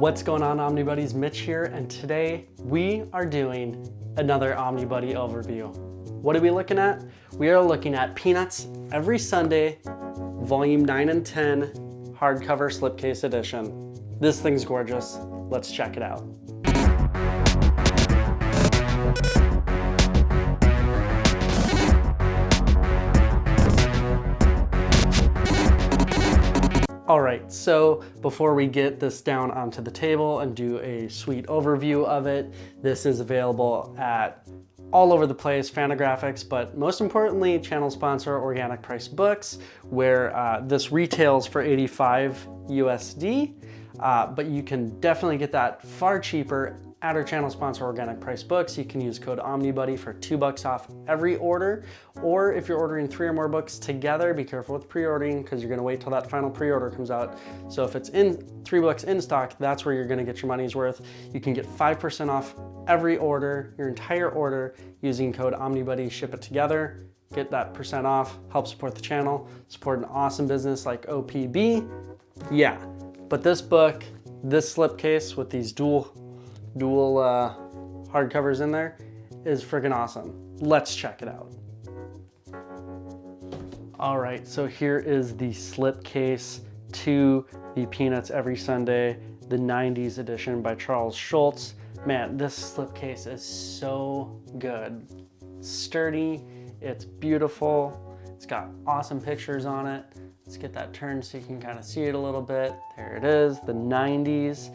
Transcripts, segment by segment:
What's going on, Omnibuddies? Mitch here, and today we are doing another Omnibuddy overview. What are we looking at? We are looking at Peanuts Every Sunday, Volume 9 and 10, hardcover slipcase edition. This thing's gorgeous. Let's check it out. All right, so before we get this down onto the table and do a sweet overview of it, this is available at all over the place, Fantagraphics, but most importantly, channel sponsor Organic Price Books, where this retails for 85 USD, but you can definitely get that far cheaper at our channel sponsor Organic Price Books. You can use code Omnibuddy for $2 off every order, or if you're ordering 3 or more books together, be careful with pre-ordering because you're gonna wait till that final pre-order comes out. So if it's in 3 books in stock, that's where you're gonna get your money's worth. You can get 5% off every order, your entire order, using code Omnibuddy. Ship it together, get that % off, help support the channel, support an awesome business like OPB. Yeah, but this book, this slipcase with these dual hardcovers in there is freaking awesome. Let's check it out. All right, so here is the slipcase to the Peanuts Every Sunday, the 90s edition by Charles Schulz. Man, this slipcase is so good. Sturdy, it's beautiful, it's got awesome pictures on it. Let's get that turned so you can kind of see it a little bit. There it is, the 90s.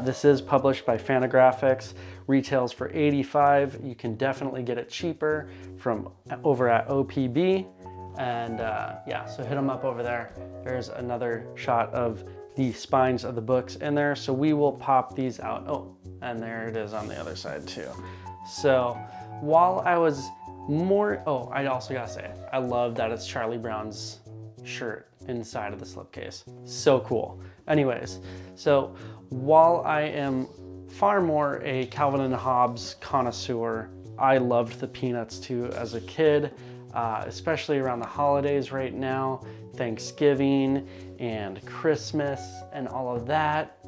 This is published by Fantagraphics, retails for 85. You can definitely get it cheaper from over at OPB. And yeah, so hit them up over there. There's another shot of the spines of the books in there. So we will pop these out. Oh, and there it is on the other side too. So while I was I also gotta say, I love that it's Charlie Brown's shirt inside of the slipcase. So cool. Anyways, so while I am far more a Calvin and Hobbes connoisseur, I loved the Peanuts too as a kid, especially around the holidays right now, Thanksgiving and Christmas and all of that.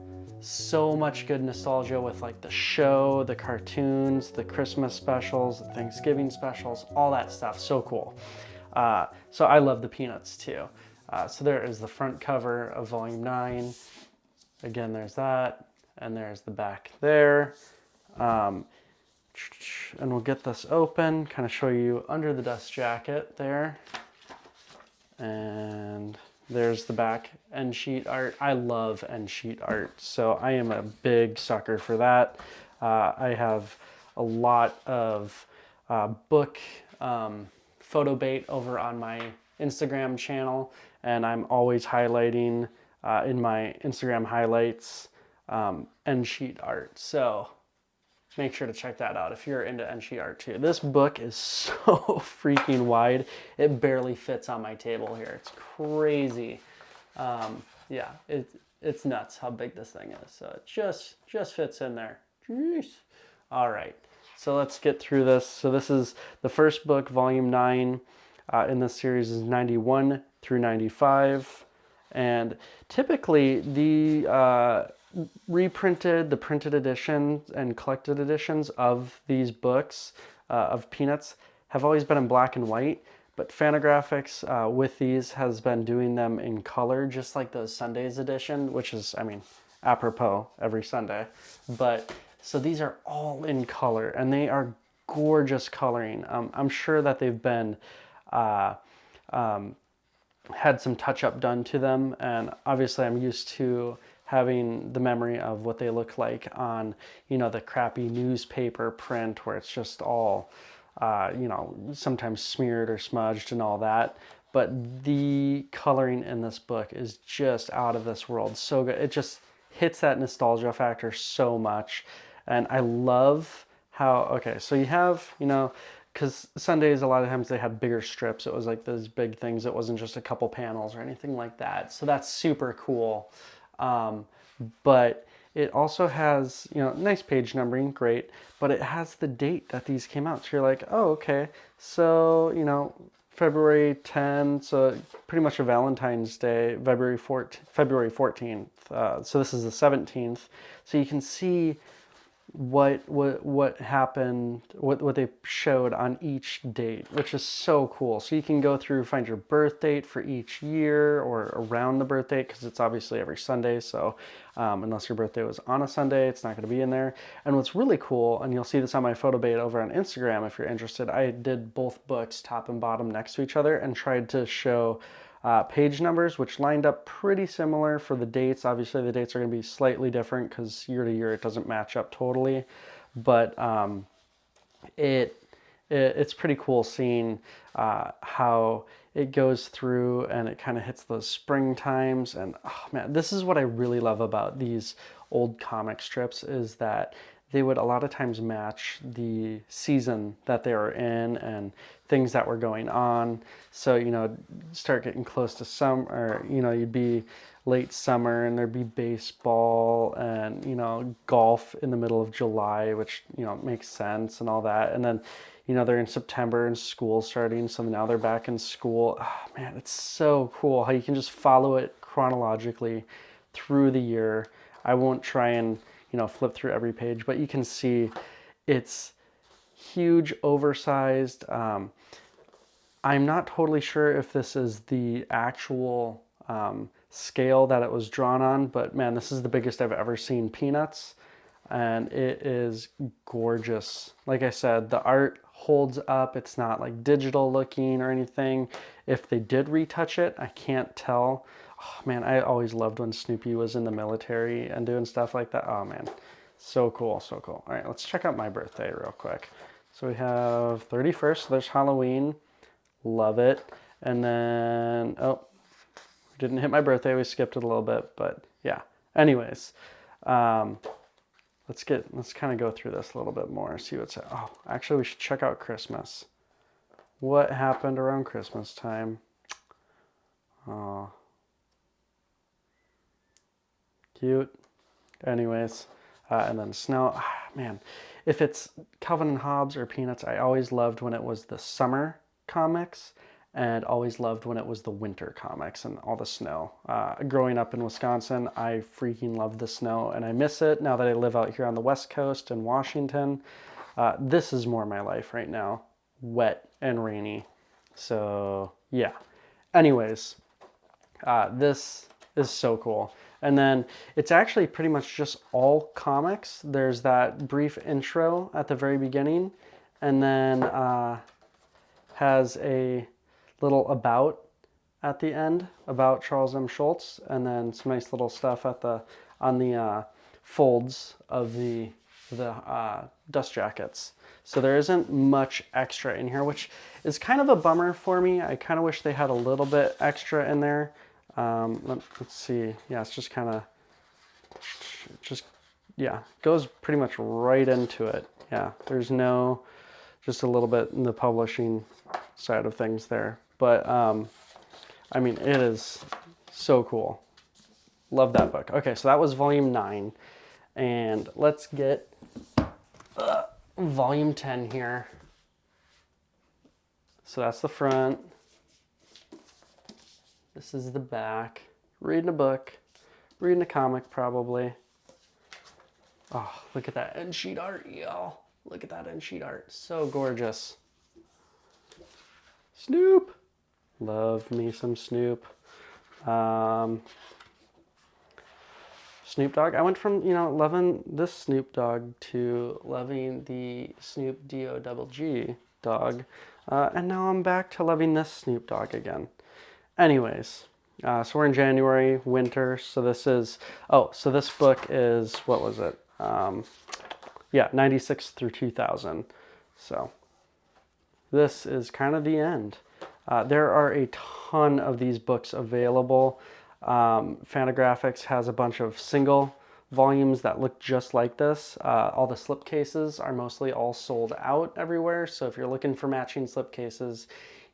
So much good nostalgia with like the show, the cartoons, the Christmas specials, the Thanksgiving specials, all that stuff. So cool. So I love the Peanuts too. So there is the front cover of Volume 9. Again, there's that, and there's the back there. And we'll get this open, kind of show you under the dust jacket there. And there's the back end sheet art. I love end sheet art, so I am a big sucker for that. I have a lot of book photo bait over on my Instagram channel, and I'm always highlighting in my Instagram highlights end sheet art. So make sure to check that out if you're into end sheet art too. This book is so freaking wide. It barely fits on my table here. It's crazy. Yeah, it's nuts how big this thing is. So it just fits in there. Jeez. All right, so let's get through this. So this is the first book, Volume 9 in this series is 91 through 95. And typically the the printed editions and collected editions of these books of Peanuts have always been in black and white, but Fantagraphics with these has been doing them in color, just like the Sundays edition, which is, I mean, apropos every Sunday. But so these are all in color, and they are gorgeous coloring. I'm sure that they've been had some touch-up done to them, and obviously I'm used to having the memory of what they look like on, you know, the crappy newspaper print where it's just all, you know, sometimes smeared or smudged and all that. But the coloring in this book is just out of this world. So good. It just hits that nostalgia factor so much. And I love how, okay, so you have, you know, because Sundays, a lot of times they had bigger strips. It was like those big things. It wasn't just a couple panels or anything like that. So that's super cool. But it also has, you know, nice page numbering, great. But it has the date that these came out. So you're like, oh, okay. So, you know, February 10, so pretty much a Valentine's Day, February 14th. So this is the 17th. So you can see what happened, what they showed on each date, which is so cool. So you can go through, find your birth date for each year or around the birth date, because it's obviously every Sunday. So unless your birthday was on a Sunday, it's not going to be in there. And what's really cool, and you'll see this on my photo bait over on Instagram if you're interested, I did both books top and bottom next to each other and tried to show page numbers, which lined up pretty similar for the dates. Obviously, the dates are going to be slightly different because year to year it doesn't match up totally, but it's pretty cool seeing how it goes through and it kind of hits those spring times. And oh man, this is what I really love about these old comic strips, is that they would a lot of times match the season that they were in and things that were going on. So, you know, start getting close to summer, or, you know, you'd be late summer and there'd be baseball and, you know, golf in the middle of July, which, you know, makes sense and all that. And then, you know, they're in September and school starting, so now they're back in school. Oh, man, it's so cool how you can just follow it chronologically through the year. I won't try and, you know, flip through every page, but you can see it's huge, oversized. I'm not totally sure if this is the actual scale that it was drawn on, but man, this is the biggest I've ever seen Peanuts, and it is gorgeous. Like I said, the art holds up. It's not like digital looking or anything. If they did retouch it, I can't tell. Oh man, I always loved when Snoopy was in the military and doing stuff like that. Oh man, so cool, so cool. All right, let's check out my birthday real quick. So we have 31st, so there's Halloween. Love it. And then, oh, didn't hit my birthday. We skipped it a little bit, but yeah. Anyways, let's kind of go through this a little bit more, see what's, oh, actually we should check out Christmas. What happened around Christmas time? Oh, cute. Anyways, and then snow. Man, if it's Calvin and Hobbes or Peanuts, I always loved when it was the summer comics, and always loved when it was the winter comics and all the snow. Growing up in Wisconsin, I freaking love the snow, and I miss it now that I live out here on the West Coast in Washington. This is more my life right now, wet and rainy. So yeah. Anyways, this is so cool. And then it's actually pretty much just all comics. There's that brief intro at the very beginning, and then has a little about at the end about Charles M. Schulz, and then some nice little stuff at on the folds of the dust jackets. So there isn't much extra in here, which is kind of a bummer for me. I kind of wish they had a little bit extra in there. Let's see. Yeah, it's just kind of, yeah, goes pretty much right into it. Yeah, there's no, just a little bit in the publishing side of things there. But, I mean, it is so cool. Love that book. Okay, so that was volume 9. And let's get volume 10 here. So that's the front. This is the back. Reading a book. Reading a comic, probably. Oh, look at that end sheet art, y'all. Look at that end sheet art. So gorgeous. Snoop. Love me some Snoop. Snoop Dogg. I went from, you know, loving this Snoop Dogg to loving the Snoop D-O-double-G dog. And now I'm back to loving this Snoop Dogg again. Anyways, so we're in January, winter. So this is, oh, so this book is, what was it? Yeah, 96 through 2000. So this is kind of the end. There are a ton of these books available. Fantagraphics has a bunch of single volumes that look just like this. All the slipcases are mostly all sold out everywhere. So if you're looking for matching slipcases,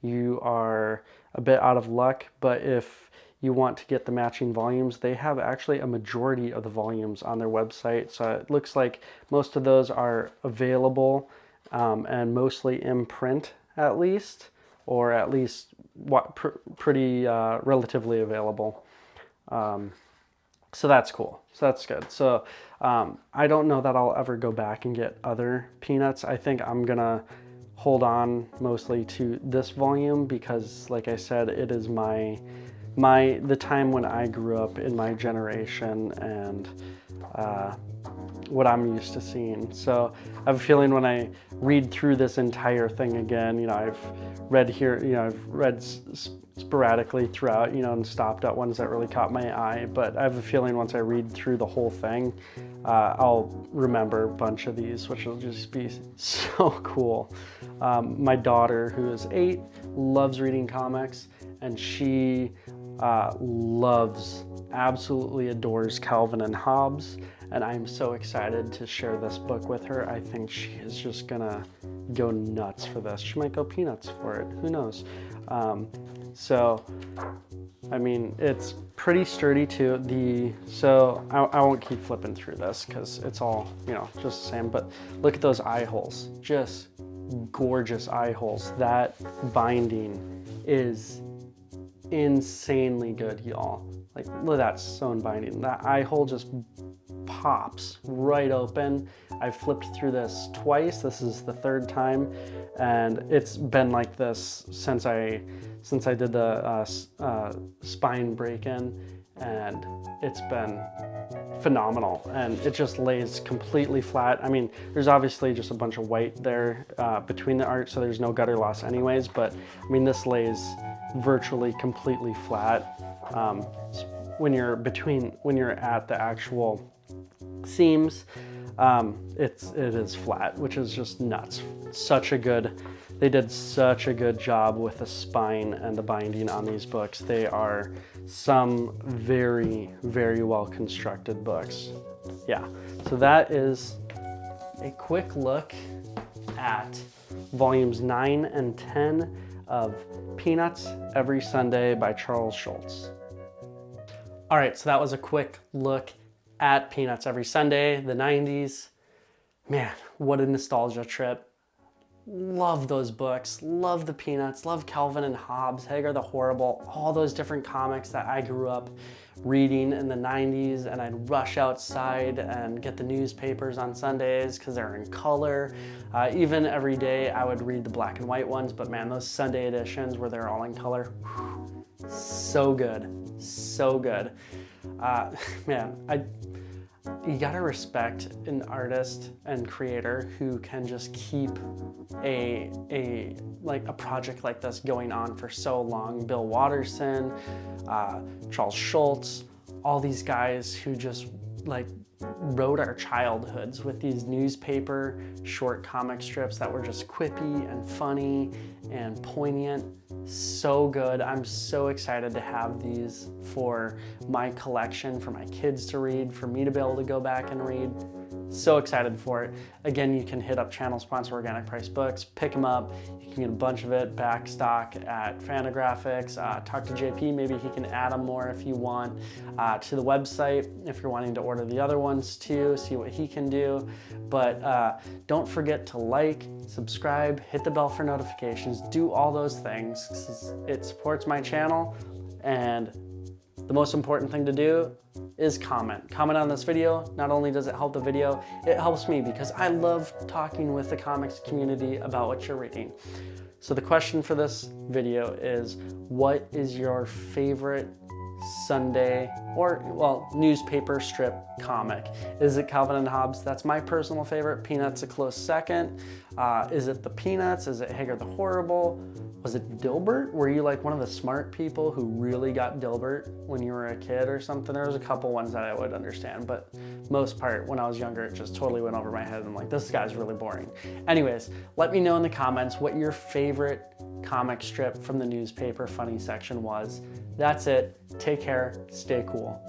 you are a bit out of luck. But if you want to get the matching volumes, they have actually a majority of the volumes on their website. So it looks like most of those are available and mostly in print at least. or at least pretty relatively available. So that's cool. So that's good. So I don't know that I'll ever go back and get other Peanuts. I think I'm gonna hold on mostly to this volume because, like I said, it is the time when I grew up in my generation and what I'm used to seeing. So I have a feeling when I read through this entire thing again, you know, I've read here, you know, I've read sporadically throughout, you know, and stopped at ones that really caught my eye. But I have a feeling once I read through the whole thing, I'll remember a bunch of these, which will just be so cool. My daughter, who is 8, loves reading comics, and she absolutely adores Calvin and Hobbes, and I'm so excited to share this book with her. I think she is just gonna go nuts for this. She might go Peanuts for it, who knows? So, I mean, it's pretty sturdy too. So I won't keep flipping through this because it's all, you know, just the same, but look at those eye holes, just gorgeous eye holes. That binding is insanely good, y'all. Like, look at that sewn binding. That eye hole just pops right open. I've flipped through this twice. This is the 3rd time, and it's been like this since I did the spine break-in, and it's been phenomenal. And it just lays completely flat. I mean, there's obviously just a bunch of white there between the art, so there's no gutter loss anyways, but I mean, this lays virtually completely flat. When you're at the actual seams, it is flat, which is just nuts. They did such a good job with the spine and the binding on these books. They are some very, very well constructed books. Yeah, so that is a quick look at volumes 9 and 10 of Peanuts Every Sunday by Charles Schulz. All right, so that was a quick look at Peanuts Every Sunday, the 90s. Man, what a nostalgia trip. Love those books, love the Peanuts, love Calvin and Hobbes, Hagar the Horrible, all those different comics that I grew up reading in the 90s, and I'd rush outside and get the newspapers on Sundays because they're in color. Even every day I would read the black and white ones, but man, those Sunday editions where they're all in color, whew, so good, so good. Man, you gotta respect an artist and creator who can just keep a project like this going on for so long. Bill Watterson, Charles Schulz, all these guys who just like wrote our childhoods with these newspaper short comic strips that were just quippy and funny and poignant. So good. I'm so excited to have these for my collection, for my kids to read, for me to be able to go back and read. So excited for it. Again, you can hit up channel sponsor Organic Price Books, pick them up. You can get a bunch of it back stock at Fantagraphics. Talk to JP, maybe he can add them more if you want to the website, if you're wanting to order the other ones too, see what he can do. But don't forget to like, subscribe, hit the bell for notifications, do all those things. It supports my channel, and the most important thing to do is comment. Comment on this video. Not only does it help the video, it helps me because I love talking with the comics community about what you're reading. So the question for this video is, what is your favorite Sunday or, well, newspaper strip comic? Is it Calvin and Hobbes? That's my personal favorite. Peanuts a close second. Is it the Peanuts? Is it Hagar the Horrible? Was it Dilbert? Were you like one of the smart people who really got Dilbert when you were a kid or something? There was a couple ones that I would understand, but most part, when I was younger, it just totally went over my head. I'm like, this guy's really boring. Anyways, let me know in the comments what your favorite comic strip from the newspaper funny section was. That's it. Take care. Stay cool.